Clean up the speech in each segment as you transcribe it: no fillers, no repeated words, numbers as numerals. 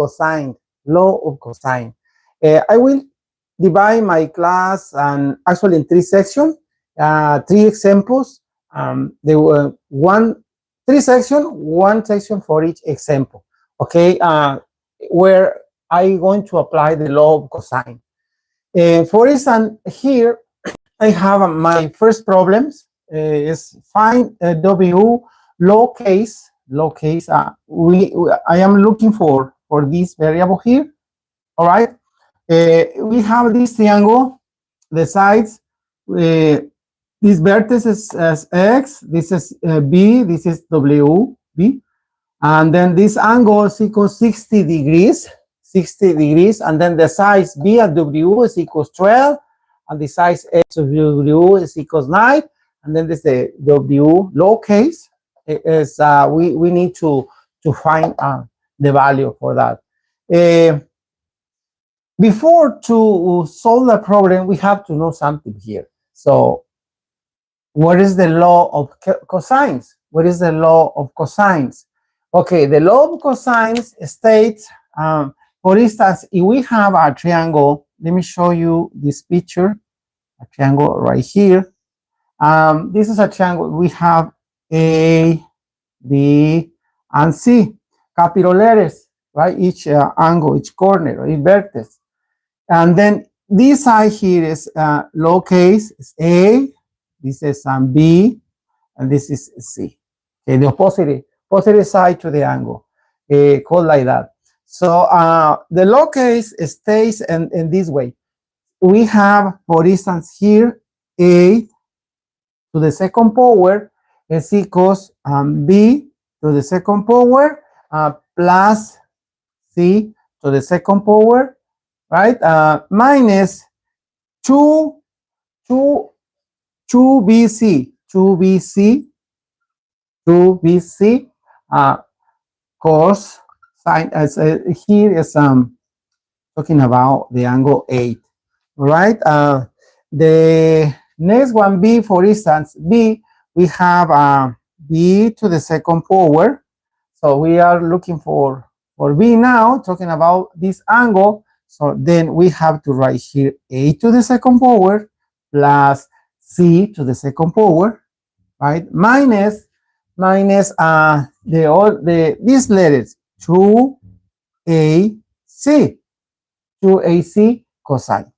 cosine. Law of cosine. I will divide my class and actually in 3 sections, 3 examples. There were 3 sections, 1 section for each example. Okay, where I'm going to apply the law of cosine. For instance, here I have my first problems is find W lowercase. I am looking for this variable here. All right. We have this triangle, the sides. This vertex is X. This is B. This is W B. And then this angle is equals 60 degrees. 60 degrees. And then the size B at W is equals 12. And the size X of W is equals 9. And then this the W lowercase is we need to find the value for that. Before to solve the problem, we have to know something here. So, what is the law of cosines? What is the law of cosines? Okay, the law of cosines states, for instance, if we have a triangle, let me show you this picture, a triangle right here. This is a triangle. We have A, B, and C, capital letters, right? Each angle, each corner, each vertex. And then this side here is lowercase, is A, this is B, and this is C. Okay, the opposite side to the angle, called like that. So the lowercase stays in this way. We have, for instance, here A to the second power is equals B to the second power plus C to the second power, right? Minus 2BC cos sine, as here is talking about the angle 8, right? The next one, B, for instance, B, we have B to the second power. So we are looking for B now, talking about this angle. So then we have to write here A to the second power plus C to the second power, right? Minus these letters, 2AC cosine.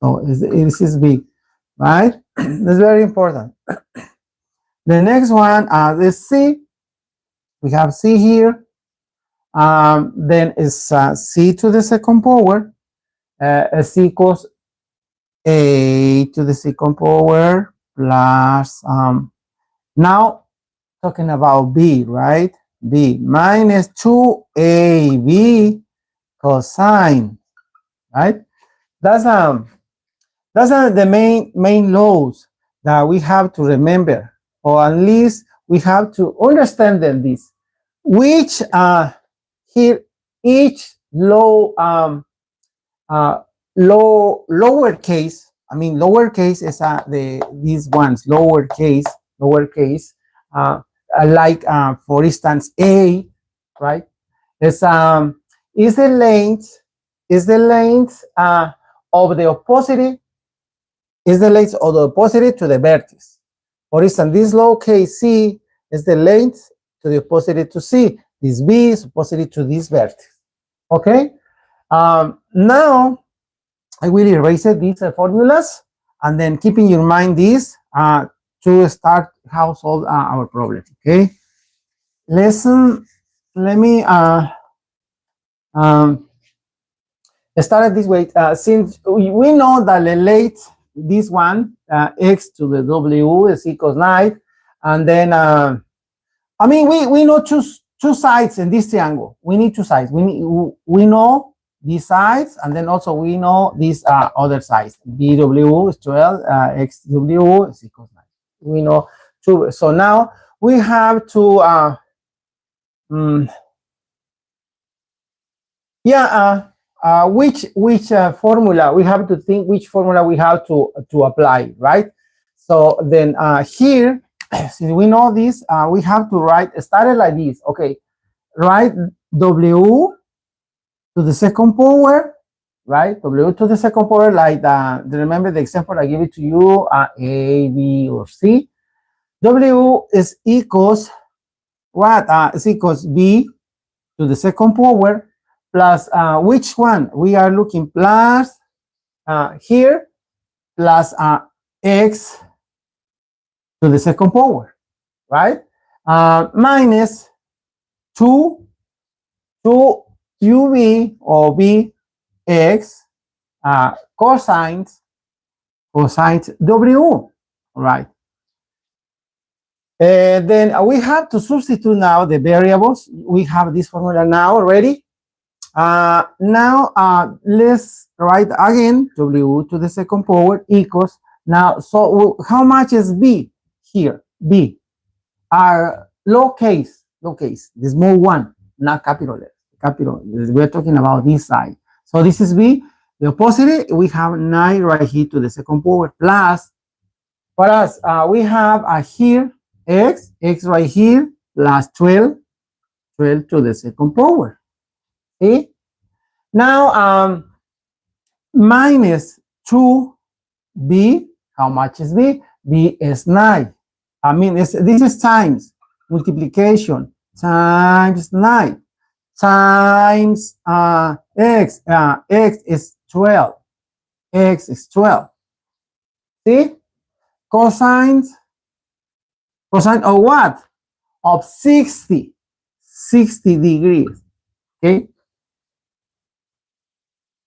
So this is B, right? That's very important. The next one is C. We have C here. Then is C to the second power is equals A to the second power plus now talking about B, right? B minus 2AB cosine, right? That's the main laws that we have to remember, or at least we have to understand them. This, which here each lowercase. I mean, lowercase is these ones lowercase. Like for instance, A, right? Is the length of the opposite. Is the length of the opposite to the vertex. For instance, this lowercase C is the length to the opposite to C. This B is opposite to this vertex. Okay. Now I will erase these formulas, and then keep in your mind this to start how solve our problem. Okay. Let me start it this way. Since we know that the length, this one, X to the W is equals 9, and then I mean we know two sides in this triangle. We need two sides. We know these sides, and then also we know these other sides. BW is 12, XW is equals 9. We know two. So now we have to which formula we have to think, which formula we have to apply, right? So then here, since we know this, we have to start it like this. Okay, write W to the second power, right? W to the second power, like remember the example I gave it to you, A, B, or C. W is equals what? Is equals B to the second power plus which one? We are looking plus here plus X to the second power, right? Minus 2 UV or BX cosines W, right? Then we have to substitute now the variables. We have this formula now already. Now let's write again W to the second power equals. Now, so how much is B here? B, our lowercase, the small one, not capital letter. Capital, we're talking about this side. So this is B. The opposite, we have 9 right here to the second power plus, for us, we have here X right here plus 12 to the second power. See? Now, minus 2B, how much is B? B is 9. I mean, this is times, multiplication, times 9, times X. X is 12. X is 12. See? Cosine of what? Of 60 degrees. Okay?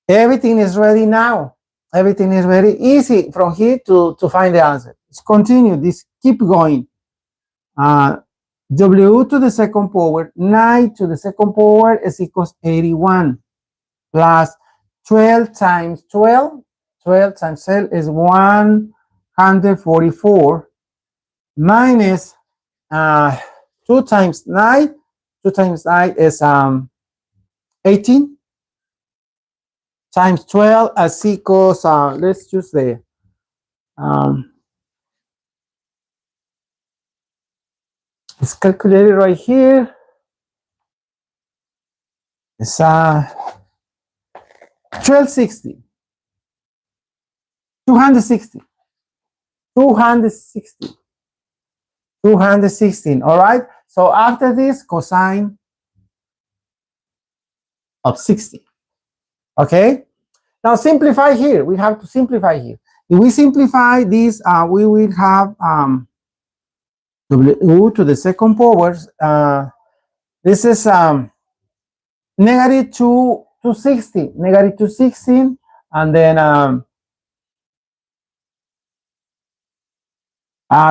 Everything is ready now. Everything is very easy from here to find the answer. Let's continue. This keep going. W to the second power, 9 to the second power is equals 81 plus 12 times 12. 12 times 12 is 144 minus 2 times 9. 2 times 9 is 18 times 12 is equals, let's use the it's calculated right here. It's 1260. 260. 216. All right. So after this, cosine of 60. Okay. Now simplify here. We have to simplify here. If we simplify this, we will have W to the second power. This is negative 260, negative 216, and then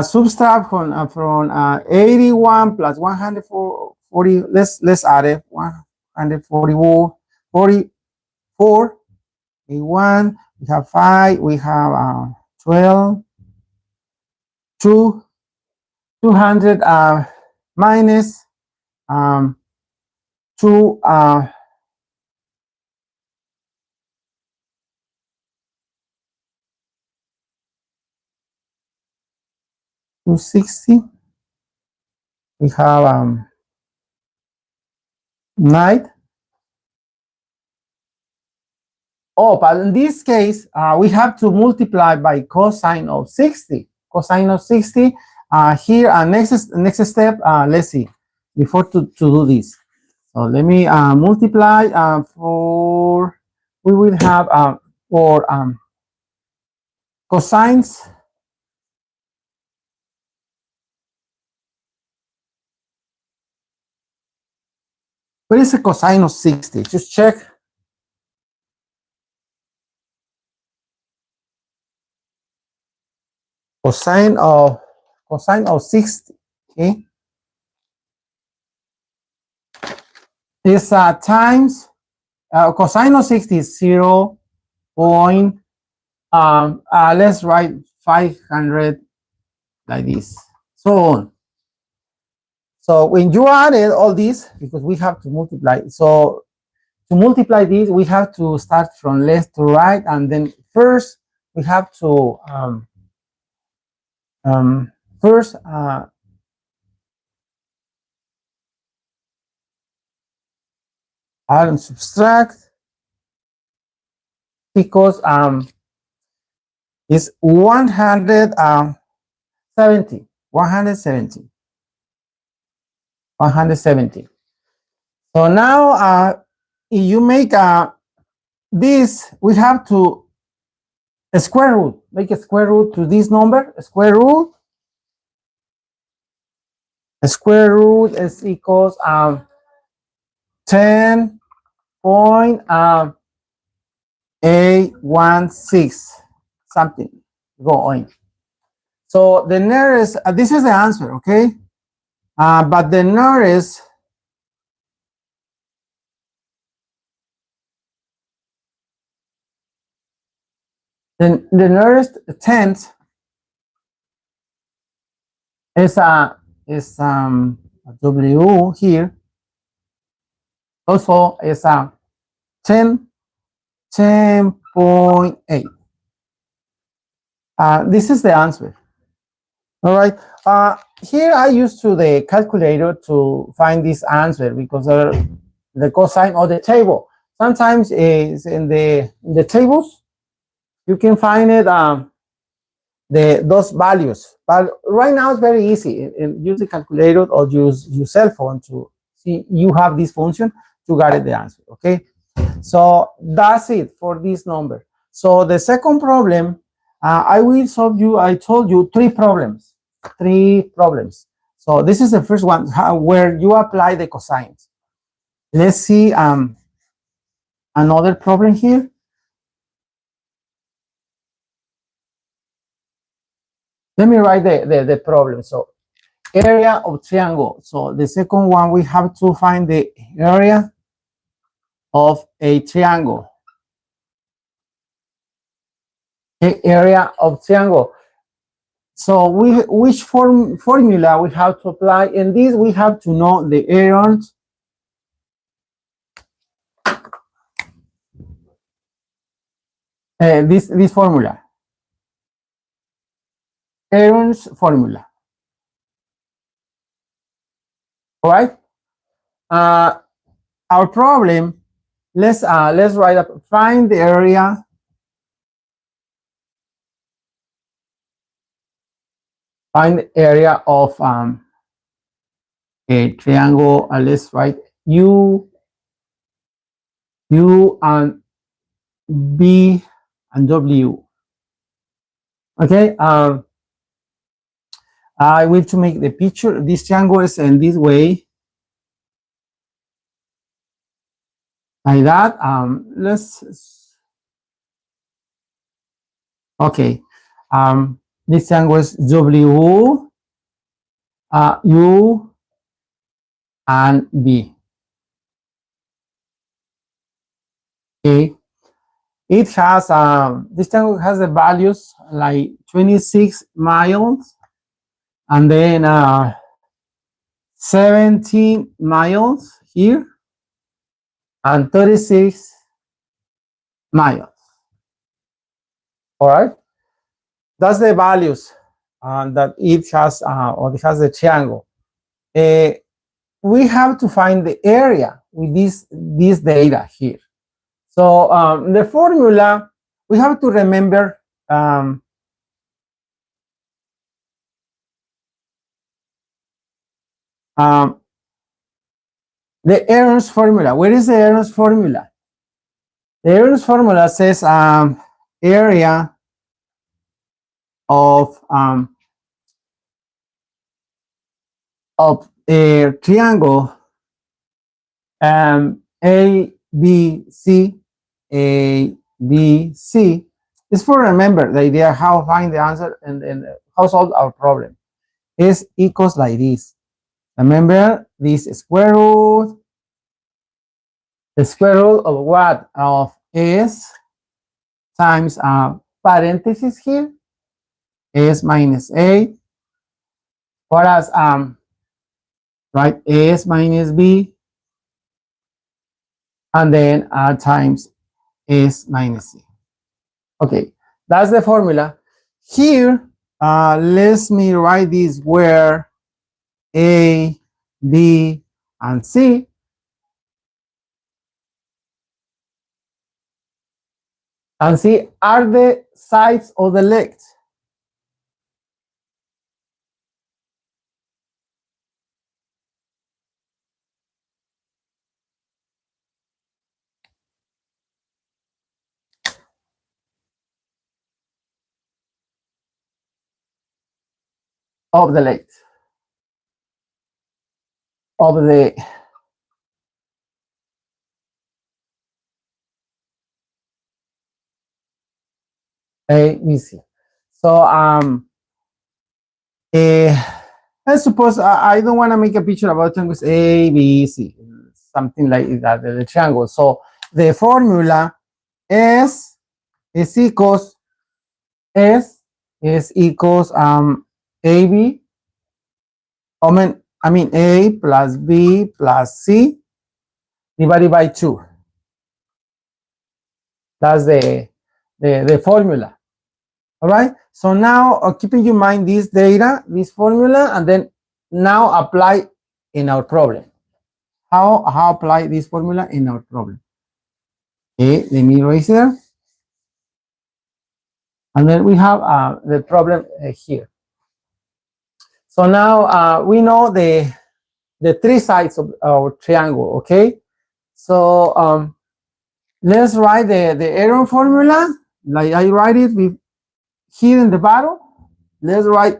subtract from 81 plus 140. Let's add it. 144, 44, 81. We have 5. We have 12. 200 minus 2 260. We have 9. Oh, but in this case, we have to multiply by cosine of 60. Cosine of 60. Here, next step, let's see, before to do this. So let me multiply for, we will have for cosines. What is the cosine of 60? Just check. Cosine of 60, okay, is times cosine of 60 is 0. Let's write 500 like this, so on. So when you added all this, because we have to multiply, so to multiply this, we have to start from left to right, and then first we have to first add and subtract, because it's 170. 170. So now if you make this, we have to a square root, make a square root to this number. A square root is equals 10.816 something going. So the nearest, this is the answer, okay? But the nearest tenth is W here. Also is 10.8. This is the answer. All right. Here I used the calculator to find this answer, because the cosine of the table. Sometimes is in the tables you can find it those values. But right now it's very easy. Use the calculator or use your cell phone to see you have this function to get the answer. Okay. So that's it for this number. So the second problem, I will solve you. I told you three problems. So this is the first one, where you apply the cosines. Let's see another problem here. Let me write the problem. So area of triangle. So the second one, we have to find the area of a triangle. Area of triangle. So which formula we have to apply? In this, we have to know the Aaron's this formula. Aaron's formula. All right. Our problem. Let's write up. Find the area. Find the area of a triangle. Let's write U and B and W. Okay. I will to make the picture. This triangle is in this way. Like that. Okay. This triangle is W, U, and B. Okay. It has this triangle has the values like 26 miles, and then 17 miles here, and 36 miles. All right. That's the values that it has, or it has the triangle. We have to find the area with this data here. So the formula, we have to remember the Aaron's formula. Where is the Aaron's formula? The Aaron's formula says area of a triangle ABC. Is for remember the idea how find the answer and how solve our problem. Is equals like this. Remember this square root. The square root of what? Of S times parenthesis here. S minus A. Whereas right, S minus B. And then times S minus C. Okay, that's the formula. Here, let me write this where A, B, and C And see, are the sides or the legs? Of the legs. Of the A, B, C. So I suppose I don't want to make a picture about triangles A, B, C, something like that, the triangle. So the formula is equals S is equals AB, I mean A plus B plus C divided by 2. That's the formula. All right. So now keeping in mind this data, this formula, and then now apply in our problem. How apply this formula in our problem? Okay, let me erase there. And then we have the problem here. So now we know the three sides of our triangle. Okay. So let's write the error formula. Like I write it with here in the bottom. Let's write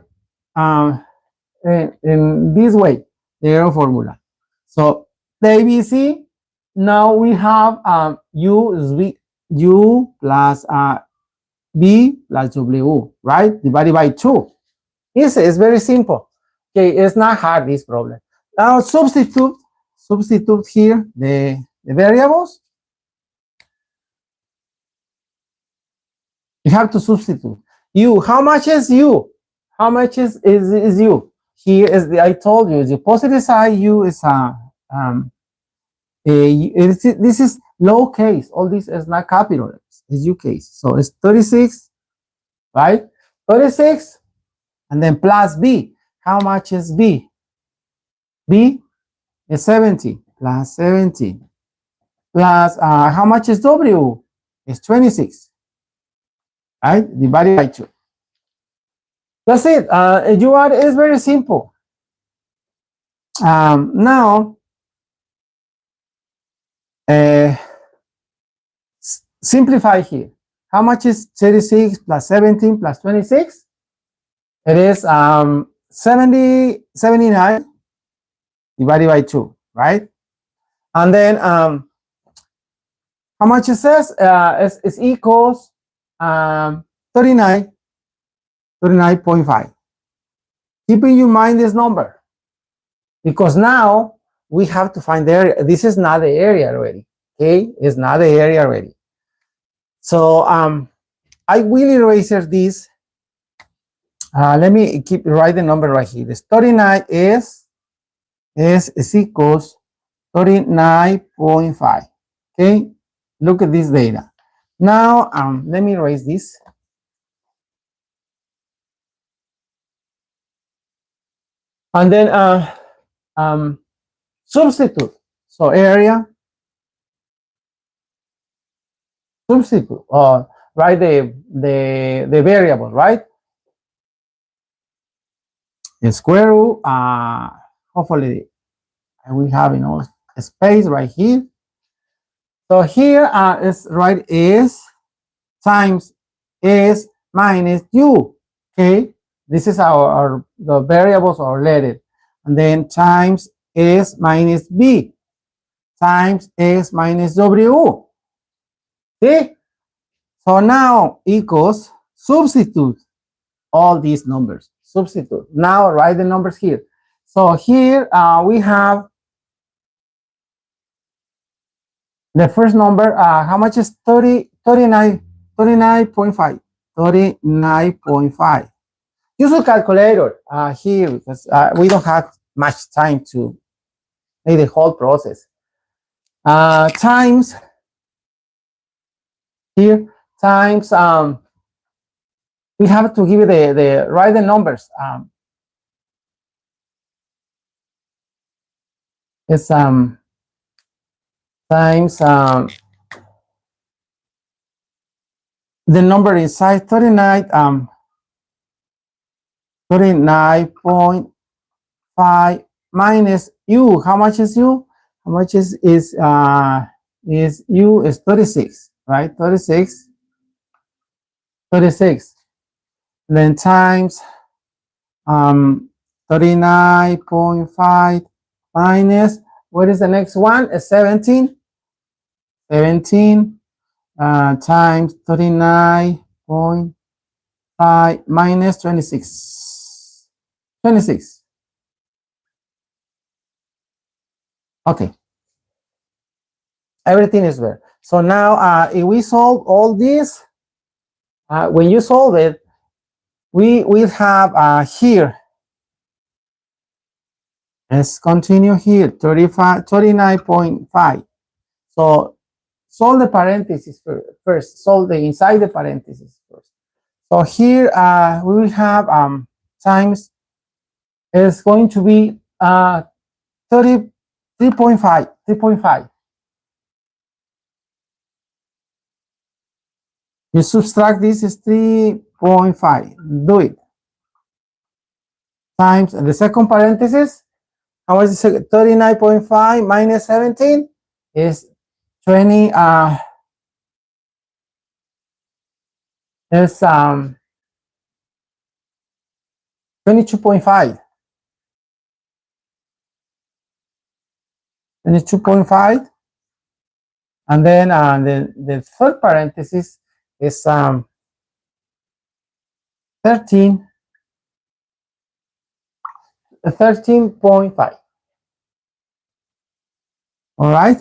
in this way the error formula. So the ABC, now we have U plus B plus W, right? Divided by 2. It's very simple. Okay, it's not hard, this problem. Now substitute here the variables. You have to substitute. U, how much is U? How much is U? Here is I told you, the positive side U is this is low case. All this is not capital. It's U case. So it's 36, right? 36, and then plus B. How much is B? B is 70 plus 70 plus how much is W? It's 26, right? Divided by 2. That's it. It's very simple. Now, simplify here. How much is 36 plus 17 plus 26? It is 79 divided by 2, right? And then how much it says is equals 39.5. Keeping in mind this number, because now we have to find the area. This is not the area already. Okay, it's not the area already. So I will erase this. Let me write the number right here. This 39 is equals 39.5. Okay, look at this data. Now let me erase this. And then substitute. So area, substitute, write the variable, right? The square root, hopefully we have enough space right here. So here is times S minus U. Okay, this is the variables are related, and then times S minus B times S minus W. See? So now equals substitute all these numbers. Substitute. Now write the numbers here. So here we have the first number. How much is 39.5? 39.5. Use a calculator here because we don't have much time to make the whole process. Times here, times we have to give it write the numbers. It's times the number inside 39.5 minus u. How much is u? How much is u is 36, right? 36. Then times 39.5 minus, what is the next one? 17 times 39.5 minus 26. Okay, everything is there. So now if we solve all this, when you solve it, we will have here, let's continue here, 39.5. So solve the parentheses first, solve the inside the parentheses first. So here we will have times, is going to be 3.5. You subtract this is 3.5. Do it. Times the second parenthesis. How much is 39.5 minus 17 is 20. Is 22.5. 22.5. And then the third parenthesis is 13.5. All right.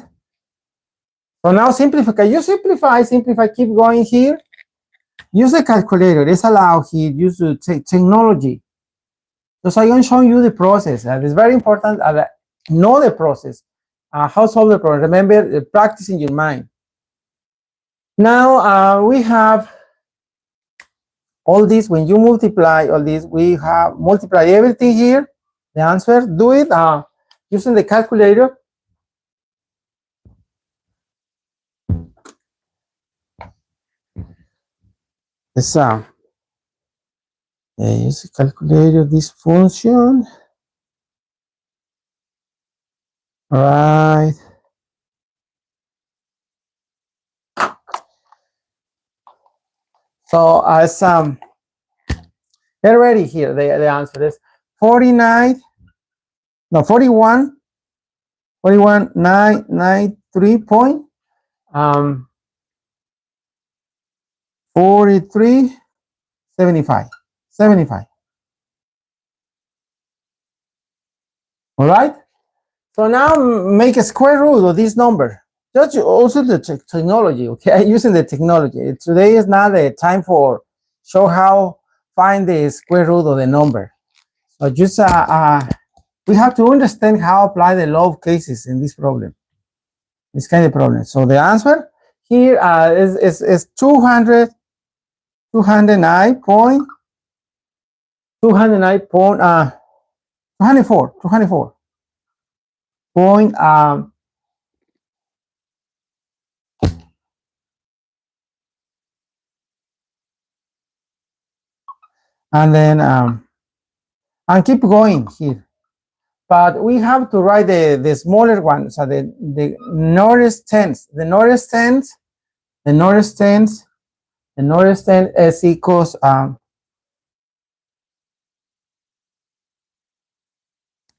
So now simplify. You simplify, keep going here. Use the calculator. It's allowed here. Use the technology. So I'm showing you the process. It's very important. Know the process. How solve the problem. Remember, practice in your mind. Now we have all this. When you multiply all this, we have multiply everything here. The answer. Do it using the calculator. Let's use the calculator. This function. All right. So as get ready here. The answer is 41, 43.75. All right. So now make a square root of this number. Just also the technology, okay? Using the technology. Today is not the time for show how find the square root of the number. So just we have to understand how apply the law of cases in this problem, this kind of problem. So the answer here is 209.24. Point and then and keep going here, but we have to write the smaller one. So the north tens is equals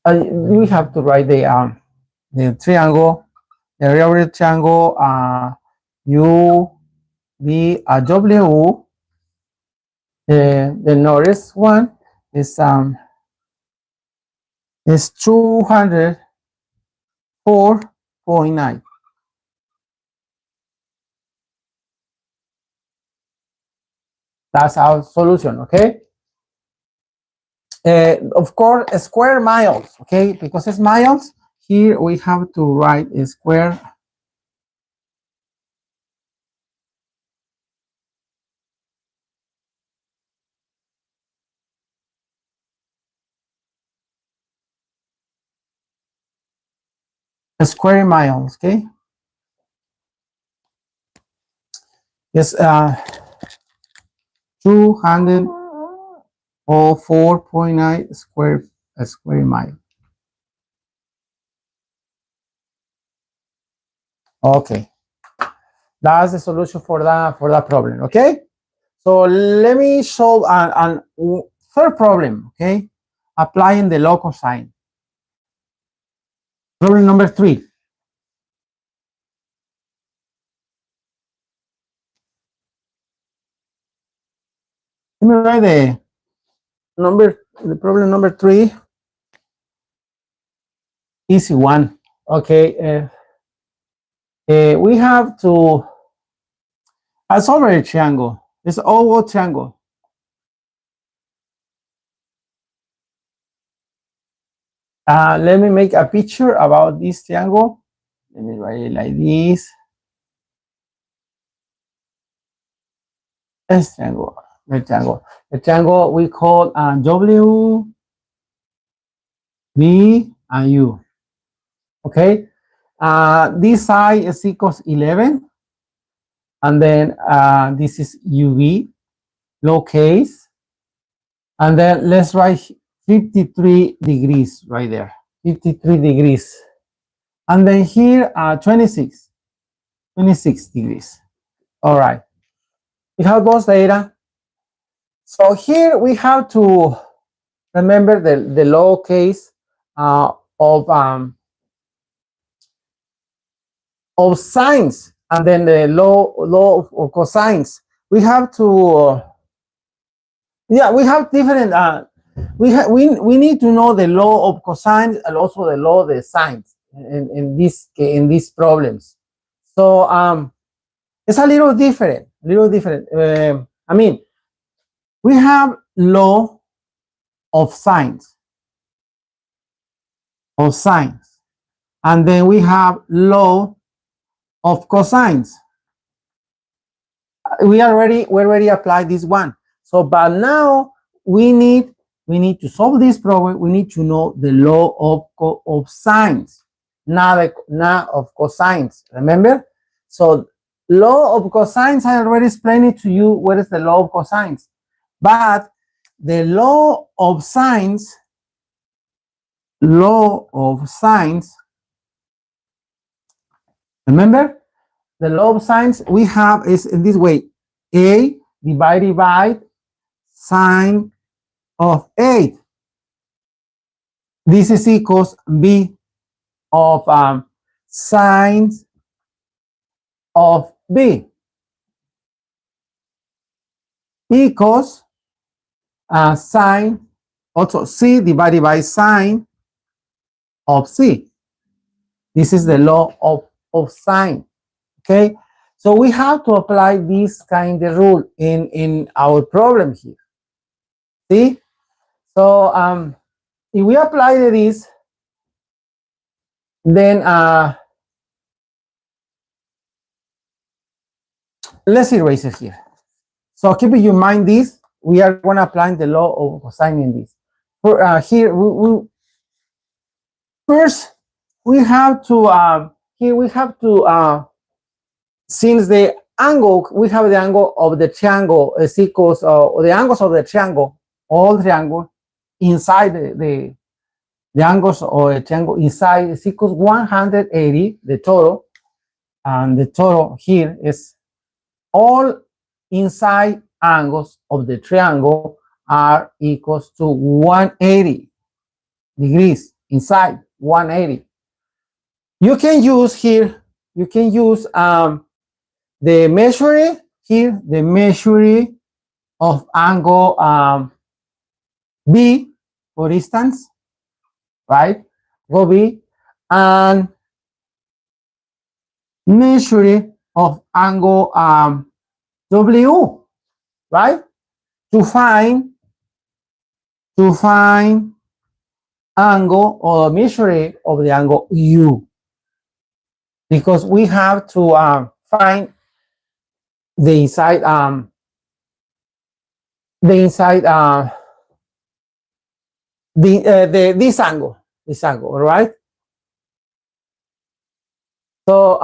we have to write the triangle, the area triangle U V W. The north one is 204.9. That's our solution, okay? Of course, square miles, okay? Because it's miles, here we have to write a square. Square miles, okay? Yes, 204.9 square mile. Okay, that's the solution for that problem. Okay, so let me solve an third problem. Okay, applying the law of cosine. Problem number 3. Let me write the problem number 3. Easy one. Okay, we have to solve a triangle. It's oval triangle. Let me make a picture about this triangle. Let me write it like this. This triangle, the triangle we call W, B, and U. Okay, this side is equals 11, and then this is UV, lowercase, and then let's write 53 degrees right there, 53 degrees, and then here 26 degrees. All right, we have those data. So here we have to remember the lowercase of sines, and then the law of cosines. We have to we have different we need to know the law of cosines and also the law of the sines in these problems. So it's a little different. I mean, we have law of sines, and then we have law of cosines. We already applied this one. So, but now we need to solve this problem. We need to know the law of sines, not of cosines. Remember? So, law of cosines, I already explained it to you. What is the law of cosines? But the law of sines, remember? The law of sines we have is in this way: A divided by sine of A. This is equals B of sine of B equals sine, also C divided by sine of C. This is the law of sine. Okay, so we have to apply this kind of rule in our problem here. See? So if we apply this, then let's erase it here. So keep in mind this, we are going to apply the law of cosine in this. For here, first we have to since the angle, we have the angle of the triangle is equals the angles of the triangle, all triangle inside the angles of the triangle inside is equals 180, the total, and the total here is all inside angles of the triangle are equals to 180 degrees inside 180. You can use here, the measure here, the measure of angle B, for instance, right? Go B, and measure of angle W, right? To find angle or measure of the angle U, because we have to find the inside this angle, all right? So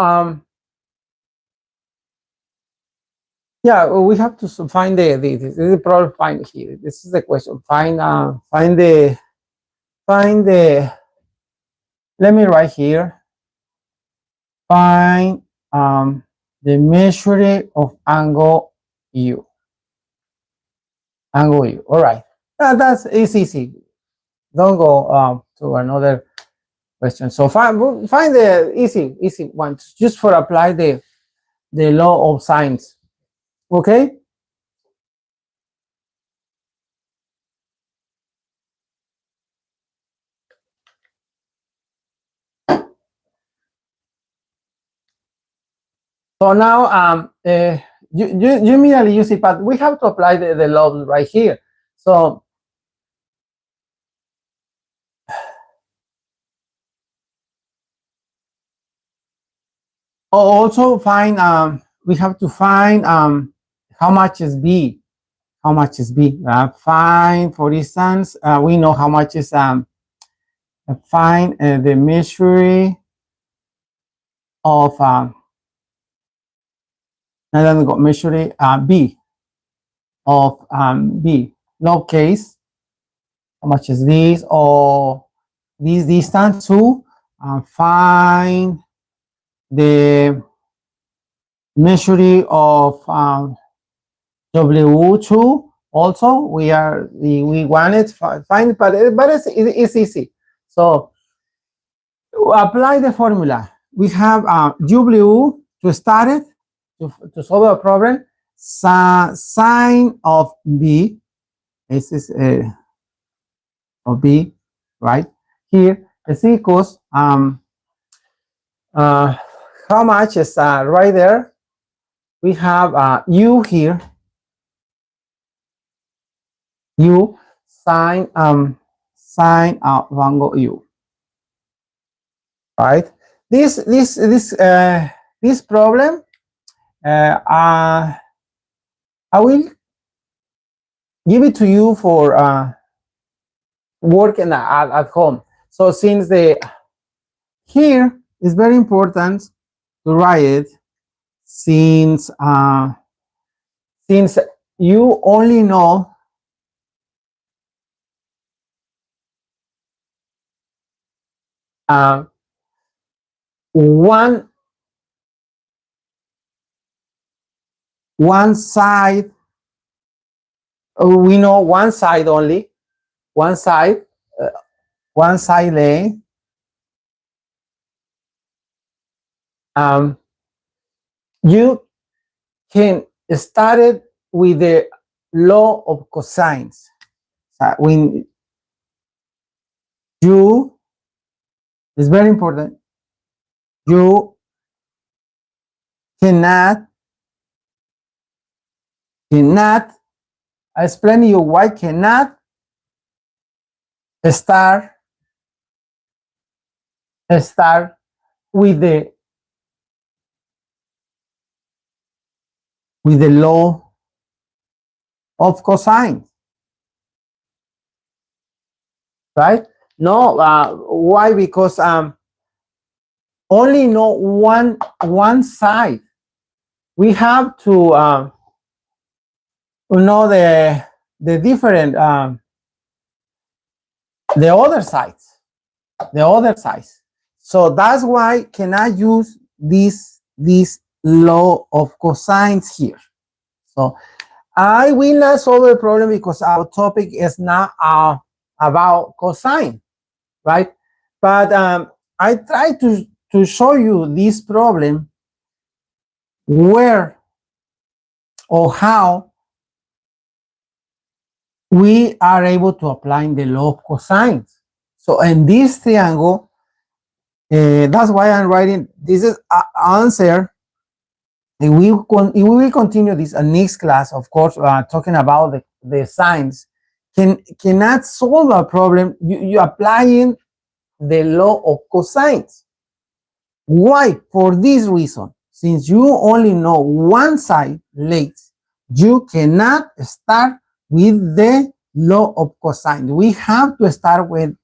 Yeah, well, we have to find this is the problem. Find here. This is the question. Find the. Let me write here. Find the measure of angle U. Angle U. All right. That's easy. Don't go to another question. So find the easy one just for apply the law of sines. Okay. So now you immediately use it, but we have to apply the law right here. So also find we have to find how much is B. How much is B? Find, for instance, we know how much is find the measure of now then we got measure B of B. No case. How much is this? Or this distance to find the measure of W2. Also, we want it find, but it's easy. So apply the formula. We have W to start it to solve a problem. Sine of B. This is of B, right? Here is equals how much is right there? We have U here. U sine angle U. Right? This problem I will give it to you for working at home. So since here is very important to write it, since you only know one side, we know one side only, one side lane. You can start it with the law of cosines. When you is very important, you cannot I explain to you why cannot start with the law of cosines, right? No, why? Because only know one side. We have to know the different the other sides. So that's why can I use this law of cosines here. So I will not solve the problem because our topic is not about cosine, right? But I try to show you this problem where or how we are able to apply the law of cosines. So in this triangle, that's why I'm writing this is answer. And we will continue this next class, of course, talking about the sines. Cannot solve a problem you applying the law of cosines. Why? For this reason, since you only know one side legs, you cannot start with the law of cosines. We have to start with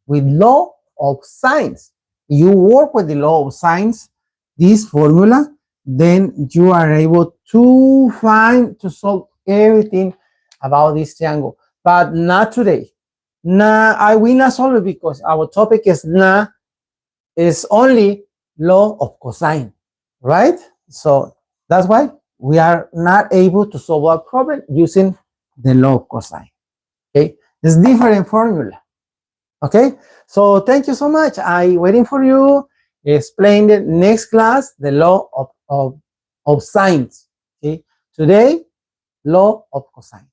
law of sines. You work with the law of sines, this formula, then you are able to solve everything about this triangle. But not today. I will not solve it because our topic is only law of cosine, right? So that's why we are not able to solve a problem using the law of cosine. Okay, it's different formula. Okay, so thank you so much. I waiting for you. Explain the next class the law of sines. Okay, today law of cosine.